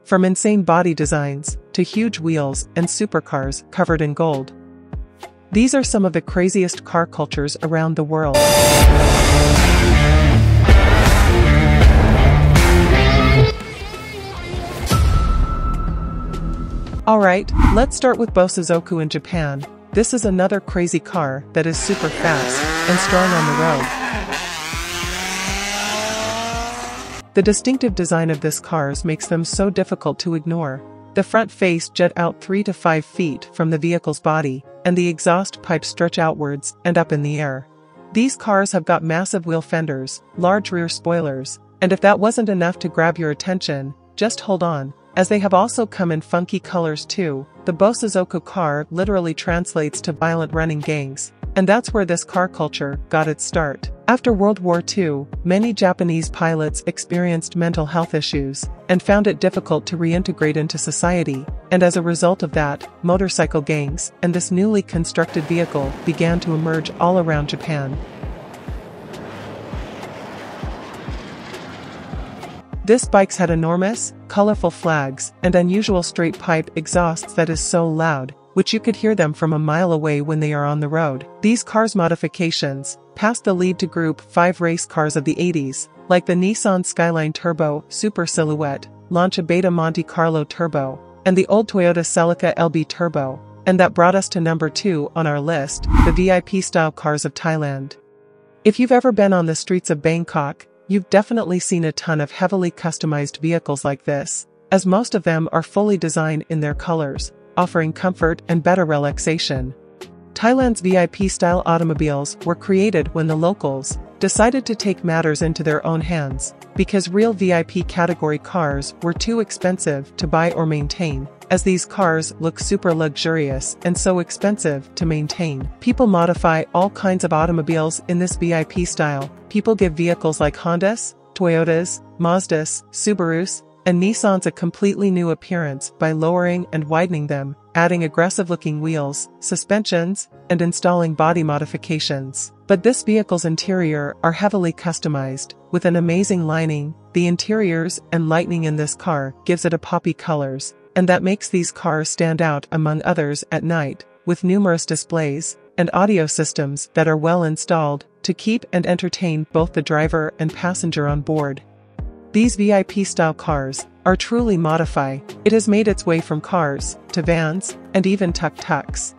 From insane body designs, to huge wheels and supercars covered in gold. These are some of the craziest car cultures around the world. Alright, let's start with Bosozoku in Japan. This is another crazy car that is super fast and strong on the road. The distinctive design of this cars makes them so difficult to ignore. The front face jut out 3 to 5 feet from the vehicle's body, and the exhaust pipes stretch outwards and up in the air. These cars have got massive wheel fenders, large rear spoilers, and if that wasn't enough to grab your attention, just hold on, as they have also come in funky colors too. The Bosozoku car literally translates to violent running gangs, and that's where this car culture got its start. After World War II, many Japanese pilots experienced mental health issues and found it difficult to reintegrate into society, and as a result of that, motorcycle gangs and this newly constructed vehicle began to emerge all around Japan. This bike's had enormous, colorful flags and unusual straight pipe exhausts that is so loud, which you could hear them from a mile away when they are on the road. These cars' modifications passed the lead to Group 5 race cars of the 80s, like the Nissan Skyline Turbo Super Silhouette, Lancia Beta Monte Carlo Turbo, and the old Toyota Celica LB Turbo, and that brought us to number 2 on our list, the VIP-style cars of Thailand. If you've ever been on the streets of Bangkok, you've definitely seen a ton of heavily customized vehicles like this, as most of them are fully designed in their colors, offering comfort and better relaxation. Thailand's VIP-style automobiles were created when the locals decided to take matters into their own hands, because real VIP category cars were too expensive to buy or maintain, as these cars look super luxurious and so expensive to maintain. People modify all kinds of automobiles in this VIP style. People give vehicles like Hondas, Toyotas, Mazdas, Subarus, and Nissans a completely new appearance by lowering and widening them, adding aggressive-looking wheels, suspensions, and installing body modifications. But this vehicle's interior are heavily customized, with an amazing lining. The interiors and lighting in this car gives it a poppy colors, and that makes these cars stand out among others at night, with numerous displays and audio systems that are well installed to keep and entertain both the driver and passenger on board. These VIP-style cars are truly modify. It has made its way from cars to vans and even tuk-tuks.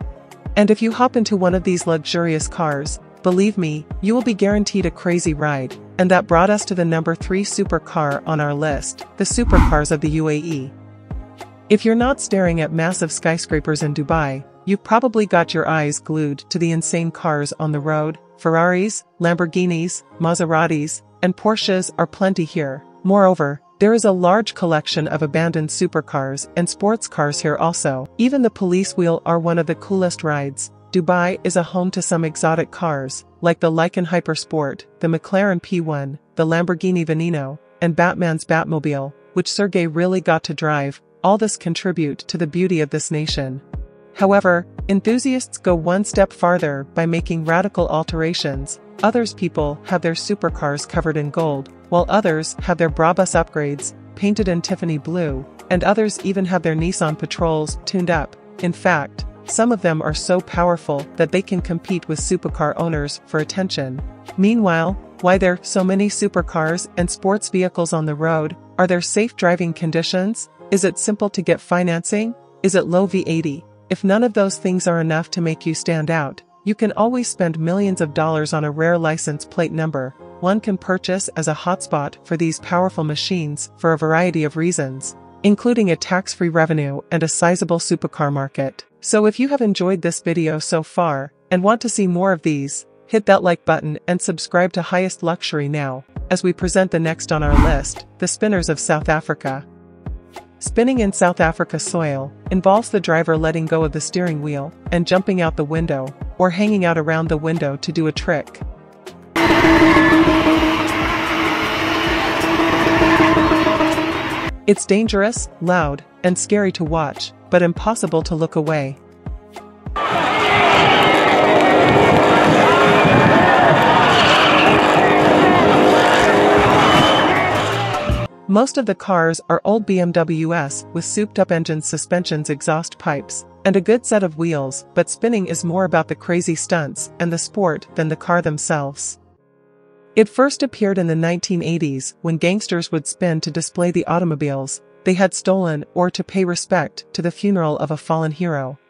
And if you hop into one of these luxurious cars, believe me, you will be guaranteed a crazy ride. And that brought us to the number 3 supercar on our list, the supercars of the UAE. If you're not staring at massive skyscrapers in Dubai, you've probably got your eyes glued to the insane cars on the road. Ferraris, Lamborghinis, Maseratis, and Porsches are plenty here. Moreover, there is a large collection of abandoned supercars and sports cars here also. Even the police wheel are one of the coolest rides. Dubai is a home to some exotic cars, like the Lykan Hypersport, the McLaren P1, the Lamborghini Veneno, and Batman's Batmobile, which Sergey really got to drive. All this contribute to the beauty of this nation. However, enthusiasts go one step farther by making radical alterations. Others people have their supercars covered in gold, while others have their Brabus upgrades painted in Tiffany blue, and others even have their Nissan Patrols tuned up. In fact, some of them are so powerful that they can compete with supercar owners for attention. Meanwhile, why there are so many supercars and sports vehicles on the road? Are there safe driving conditions? Is it simple to get financing? Is it low VAT? If none of those things are enough to make you stand out, you can always spend millions of dollars on a rare license plate number. One can purchase as a hotspot for these powerful machines for a variety of reasons, including a tax-free revenue and a sizable supercar market. So if you have enjoyed this video so far and want to see more of these, hit that like button and subscribe to Highest Luxury now, as we present the next on our list, the spinners of South Africa. Spinning in South Africa soil involves the driver letting go of the steering wheel and jumping out the window, or hanging out around the window to do a trick. It's dangerous, loud, and scary to watch, but impossible to look away. Most of the cars are old BMWs with souped-up engines, suspensions, exhaust pipes, and a good set of wheels, but spinning is more about the crazy stunts and the sport than the car themselves. It first appeared in the 1980s when gangsters would spin to display the automobiles they had stolen or to pay respect to the funeral of a fallen hero.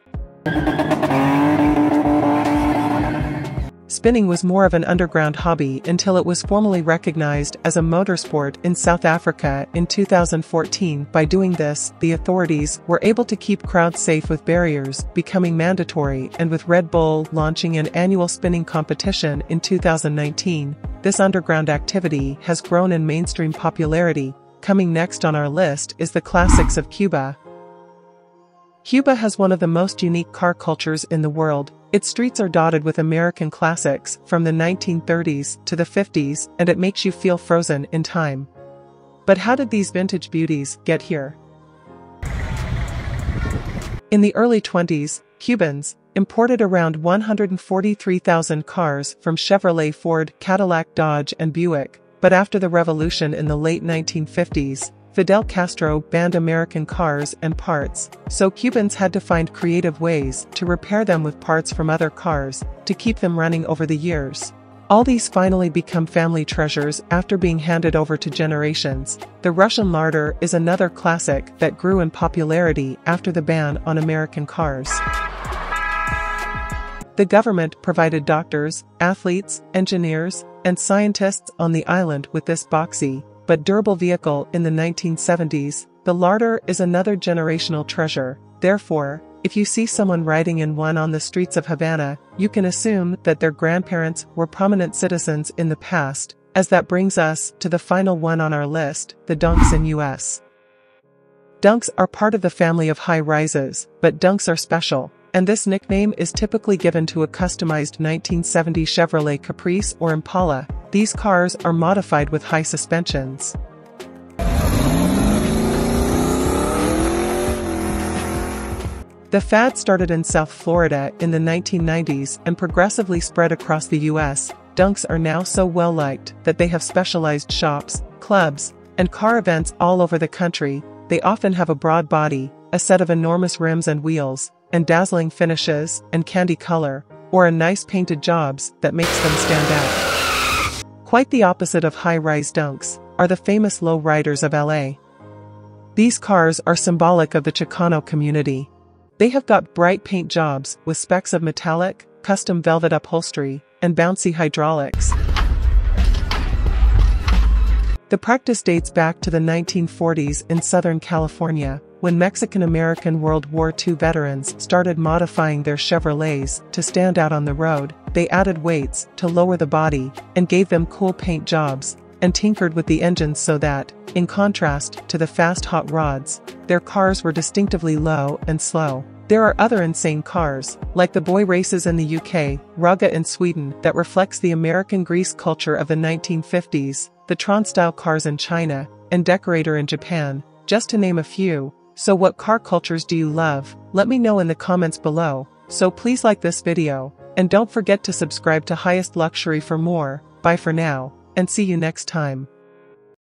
Spinning was more of an underground hobby until it was formally recognized as a motorsport in South Africa in 2014. By doing this, the authorities were able to keep crowds safe with barriers becoming mandatory, and with Red Bull launching an annual spinning competition in 2019, this underground activity has grown in mainstream popularity. Coming next on our list is the classics of Cuba. Cuba has one of the most unique car cultures in the world. Its streets are dotted with American classics from the 1930s to the 50s, and it makes you feel frozen in time. But how did these vintage beauties get here? In the early 20s, Cubans imported around 143,000 cars from Chevrolet, Ford, Cadillac, Dodge, and Buick. But after the revolution in the late 1950s, Fidel Castro banned American cars and parts, so Cubans had to find creative ways to repair them with parts from other cars to keep them running over the years. All these finally become family treasures after being handed over to generations. The Russian larder is another classic that grew in popularity after the ban on American cars. The government provided doctors, athletes, engineers, and scientists on the island with this boxy but durable vehicle in the 1970s. The larder is another generational treasure. Therefore, if you see someone riding in one on the streets of Havana, you can assume that their grandparents were prominent citizens in the past, as that brings us to the final one on our list, the Dunks in US. Dunks are part of the family of high-rises, but Dunks are special, and this nickname is typically given to a customized 1970 Chevrolet Caprice or Impala. These cars are modified with high suspensions. The fad started in South Florida in the 1990s and progressively spread across the US. Dunks are now so well liked that they have specialized shops, clubs, and car events all over the country. They often have a broad body, a set of enormous rims and wheels, and dazzling finishes and candy color, or a nice painted jobs that makes them stand out. Quite the opposite of high-rise Dunks are the famous low-riders of LA. These cars are symbolic of the Chicano community. They have got bright paint jobs with specks of metallic, custom velvet upholstery, and bouncy hydraulics. The practice dates back to the 1940s in Southern California, when Mexican-American World War II veterans started modifying their Chevrolets to stand out on the road. They added weights to lower the body and gave them cool paint jobs, and tinkered with the engines so that, in contrast to the fast hot rods, their cars were distinctively low and slow. There are other insane cars, like the boy races in the UK, Ruga in Sweden, that reflects the American grease culture of the 1950s, the Tron-style cars in China, and Decorator in Japan, just to name a few. So what car cultures do you love? Let me know in the comments below. So please like this video, and don't forget to subscribe to Highest Luxury for more. Bye for now, and see you next time.